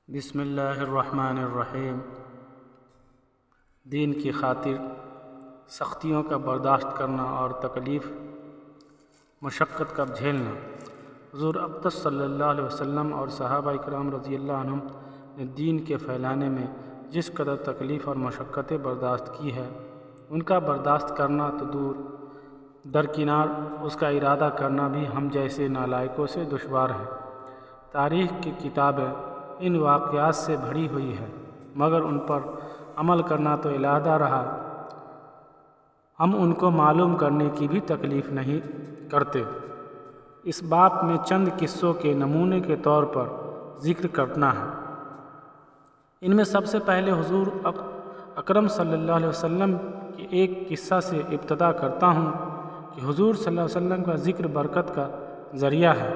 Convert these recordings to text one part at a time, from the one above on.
بسم اللہ الرحمن الرحیم۔ دین کی خاطر سختیوں کا برداشت کرنا اور تکلیف مشقت کا جھیلنا۔ حضور اقدس صلی اللہ علیہ وسلم اور صحابہ کرام رضی اللہ عنہم نے دین کے پھیلانے میں جس قدر تکلیف اور مشقتیں برداشت کی ہے، ان کا برداشت کرنا تو دور درکنار، اس کا ارادہ کرنا بھی ہم جیسے نالائقوں سے دشوار ہے۔ تاریخ کی کتابیں ان واقعات سے بھری ہوئی ہے، مگر ان پر عمل کرنا تو علیحدہ رہا، ہم ان کو معلوم کرنے کی بھی تکلیف نہیں کرتے۔ اس باب میں چند قصوں کے نمونے کے طور پر ذکر کرنا ہے۔ ان میں سب سے پہلے حضور اکرم صلی اللہ علیہ وسلم کے ایک قصہ سے ابتدا کرتا ہوں کہ حضور صلی اللہ علیہ وسلم کا ذکر برکت کا ذریعہ ہے۔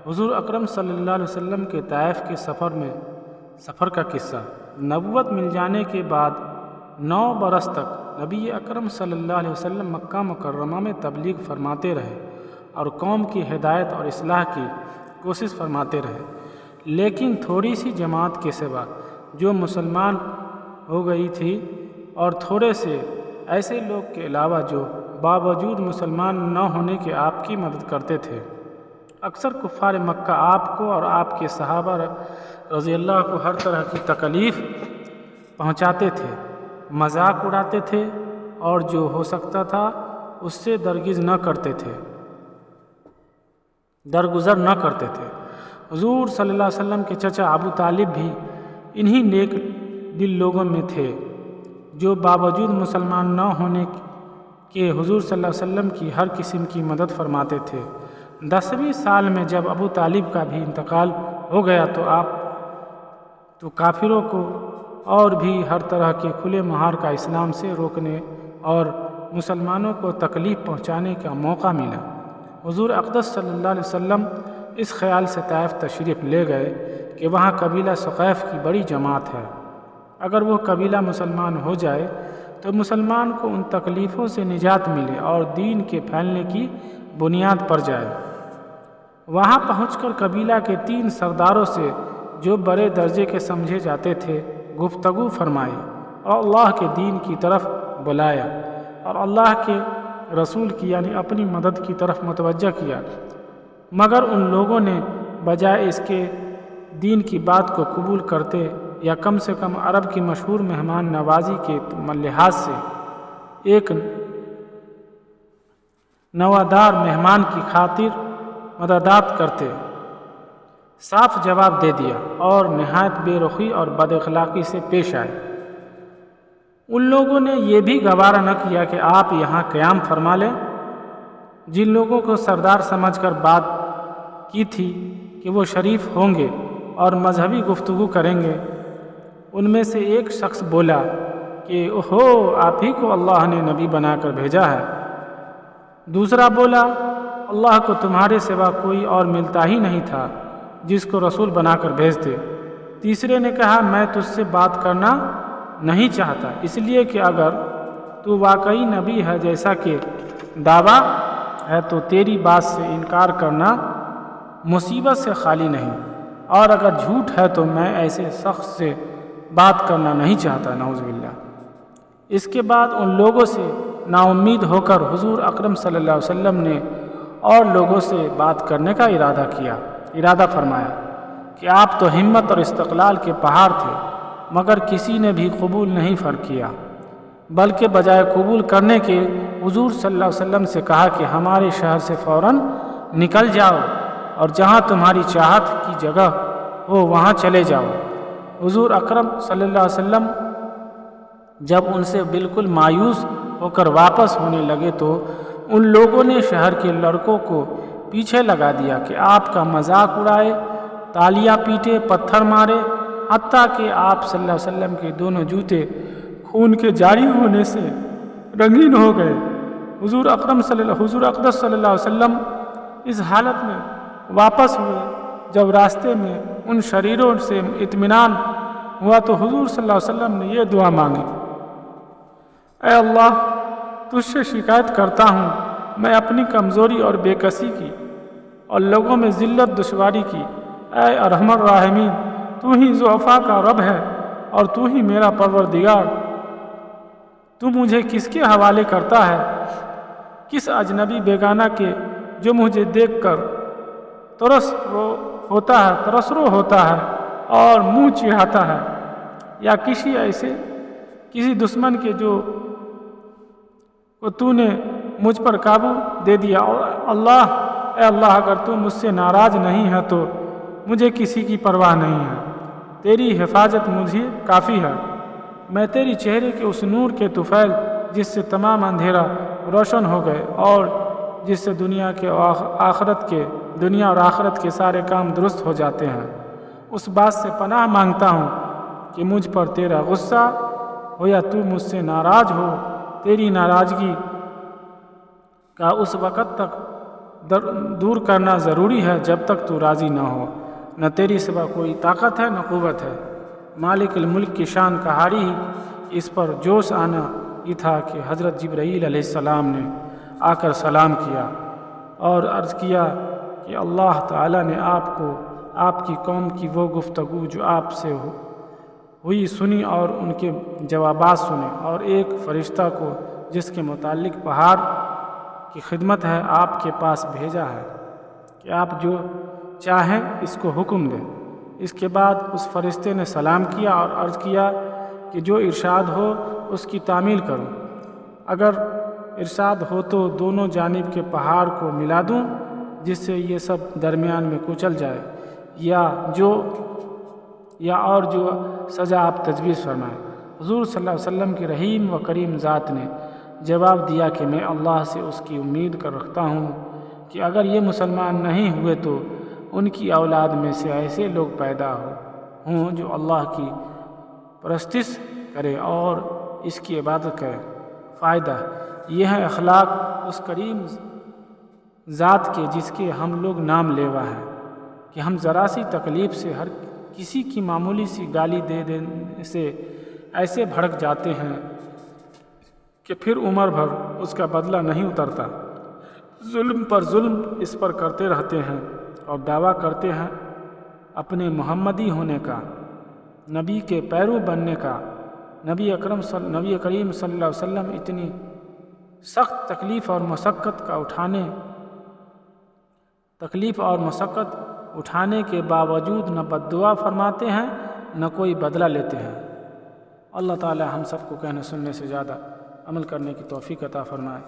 حضور اکرم صلی اللہ علیہ وسلم کے طائف کے سفر کا قصہ۔ نبوت مل جانے کے بعد 9 برس تک نبی اکرم صلی اللہ علیہ وسلم مکہ مکرمہ میں تبلیغ فرماتے رہے اور قوم کی ہدایت اور اصلاح کی کوشش فرماتے رہے، لیکن تھوڑی سی جماعت کے سوا جو مسلمان ہو گئی تھی اور تھوڑے سے ایسے لوگ کے علاوہ جو باوجود مسلمان نہ ہونے کے آپ کی مدد کرتے تھے، اکثر کفار مکہ آپ کو اور آپ کے صحابہ رضی اللہ کو ہر طرح کی تکلیف پہنچاتے تھے، مذاق اڑاتے تھے اور جو ہو سکتا تھا اس سے درگزر نہ کرتے تھے۔ حضور صلی اللہ علیہ وسلم کے چچا ابو طالب بھی انہی نیک دل لوگوں میں تھے جو باوجود مسلمان نہ ہونے کے حضور صلی اللہ علیہ وسلم کی ہر قسم کی مدد فرماتے تھے۔ 10ویں سال میں جب ابو طالب کا بھی انتقال ہو گیا تو کافروں کو اور بھی ہر طرح کے کھلے مہار کا اسلام سے روکنے اور مسلمانوں کو تکلیف پہنچانے کا موقع ملا۔ حضور اقدس صلی اللہ علیہ وسلم اس خیال سے طائف تشریف لے گئے کہ وہاں قبیلہ ثقیف کی بڑی جماعت ہے، اگر وہ قبیلہ مسلمان ہو جائے تو مسلمان کو ان تکلیفوں سے نجات ملے اور دین کے پھیلنے کی بنیاد پر جائے۔ وہاں پہنچ کر قبیلہ کے 3 سرداروں سے جو بڑے درجے کے سمجھے جاتے تھے گفتگو فرمائی اور اللہ کے دین کی طرف بلایا اور اللہ کے رسول کی یعنی اپنی مدد کی طرف متوجہ کیا، مگر ان لوگوں نے بجائے اس کے دین کی بات کو قبول کرتے یا کم سے کم عرب کی مشہور مہمان نوازی کے لحاظ سے ایک نوادار مہمان کی خاطر مددات کرتے، صاف جواب دے دیا اور نہایت بے رخی اور بد اخلاقی سے پیش آئے۔ ان لوگوں نے یہ بھی گوارا نہ کیا کہ آپ یہاں قیام فرما لیں۔ جن لوگوں کو سردار سمجھ کر بات کی تھی کہ وہ شریف ہوں گے اور مذہبی گفتگو کریں گے، ان میں سے ایک شخص بولا کہ اوہو، آپ ہی کو اللہ نے نبی بنا کر بھیجا ہے۔ دوسرا بولا، اللہ کو تمہارے سوا کوئی اور ملتا ہی نہیں تھا جس کو رسول بنا کر بھیجتے۔ تیسرے نے کہا، میں تجھ سے بات کرنا نہیں چاہتا، اس لیے کہ اگر تو واقعی نبی ہے جیسا کہ دعویٰ ہے تو تیری بات سے انکار کرنا مصیبت سے خالی نہیں، اور اگر جھوٹ ہے تو میں ایسے شخص سے بات کرنا نہیں چاہتا، نعوذ باللہ۔ اس کے بعد ان لوگوں سے نا امید ہو کر حضور اکرم صلی اللہ علیہ وسلم نے اور لوگوں سے بات کرنے کا ارادہ فرمایا کہ آپ تو ہمت اور استقلال کے پہاڑ تھے، مگر کسی نے بھی قبول نہیں کیا، بلکہ بجائے قبول کرنے کے حضور صلی اللہ علیہ وسلم سے کہا کہ ہمارے شہر سے فوراً نکل جاؤ اور جہاں تمہاری چاہت کی جگہ ہو وہاں چلے جاؤ۔ حضور اکرم صلی اللہ علیہ وسلم جب ان سے بالکل مایوس ہو کر واپس ہونے لگے تو ان لوگوں نے شہر کے لڑکوں کو پیچھے لگا دیا کہ آپ کا مذاق اڑائے، تالیاں پیٹے، پتھر مارے، حتیٰ کہ آپ صلی اللہ علیہ وسلم کے دونوں جوتے خون کے جاری ہونے سے رنگین ہو گئے۔ حضور اقدس صلی اللہ علیہ وسلم اس حالت میں واپس ہوئے۔ جب راستے میں ان شریروں سے اطمینان ہوا تو حضور صلی اللہ علیہ وسلم نے یہ دعا مانگی، اے اللہ، تجھ سے شکایت کرتا ہوں، میں اپنی کمزوری اور بے کسی کی اور لوگوں میں ذلت دشواری کی، اے ارحم الراحمین، تو ہی ضعفاء کا رب ہے اور تو ہی میرا پروردگار۔ تو مجھے کس کے حوالے کرتا ہے؟ کس اجنبی بیگانہ کے جو مجھے دیکھ کر ترسرو ہوتا ہے اور منہ چڑھاتا ہے، یا کسی دشمن کے جو تو نے مجھ پر قابو دے دیا۔ اے اللہ، اگر تو مجھ سے ناراض نہیں ہے تو مجھے کسی کی پرواہ نہیں ہے۔ تیری حفاظت مجھے کافی ہے۔ میں تیری چہرے کے اس نور کے طفیل جس سے تمام اندھیرا روشن ہو گئے اور جس سے دنیا اور آخرت کے سارے کام درست ہو جاتے ہیں، اس بات سے پناہ مانگتا ہوں کہ مجھ پر تیرا غصہ ہو یا تو مجھ سے ناراض ہو۔ تیری ناراضگی کا اس وقت تک دور کرنا ضروری ہے جب تک تو راضی نہ ہو۔ نہ تیری سوا کوئی طاقت ہے نہ قوت ہے۔ مالک الملک کی شان کا حاری ہی اس پر جوش آنا یہ تھا کہ حضرت جبرائیل علیہ السلام نے آ کر سلام کیا اور عرض کیا کہ اللہ تعالیٰ نے آپ کی قوم کی وہ گفتگو جو آپ سے ہوئی سنی اور ان کے جوابات سنے، اور ایک فرشتہ کو جس کے متعلق پہاڑ کی خدمت ہے آپ کے پاس بھیجا ہے کہ آپ جو چاہیں اس کو حکم دیں۔ اس کے بعد اس فرشتے نے سلام کیا اور عرض کیا کہ جو ارشاد ہو اس کی تعمیل کرو۔ اگر ارشاد ہو تو دونوں جانب کے پہاڑ کو ملا دوں جس سے یہ سب درمیان میں کچل جائے، اور جو سزا آپ تجویز فرمائیں۔ حضور صلی اللہ علیہ وسلم کی رحیم و کریم ذات نے جواب دیا کہ میں اللہ سے اس کی امید کر رکھتا ہوں کہ اگر یہ مسلمان نہیں ہوئے تو ان کی اولاد میں سے ایسے لوگ پیدا ہوں جو اللہ کی پرستش کرے اور اس کی عبادت کرے۔ فائدہ یہ ہے اخلاق اس کریم ذات کے جس کے ہم لوگ نام لیوا ہیں کہ ہم ذرا سی تکلیف سے ہر کسی کی معمولی سی گالی دے دینے سے ایسے بھڑک جاتے ہیں کہ پھر عمر بھر اس کا بدلہ نہیں اترتا۔ ظلم پر ظلم اس پر کرتے رہتے ہیں اور دعویٰ کرتے ہیں اپنے محمدی ہونے کا، نبی کے پیرو بننے کا۔ نبی کریم صلی اللہ علیہ وسلم اتنی سخت تکلیف اور مشقت اٹھانے کے باوجود نہ بددعا فرماتے ہیں نہ کوئی بدلہ لیتے ہیں۔ اللہ تعالی ہم سب کو کہنے سننے سے زیادہ عمل کرنے کی توفیق عطا فرمائے۔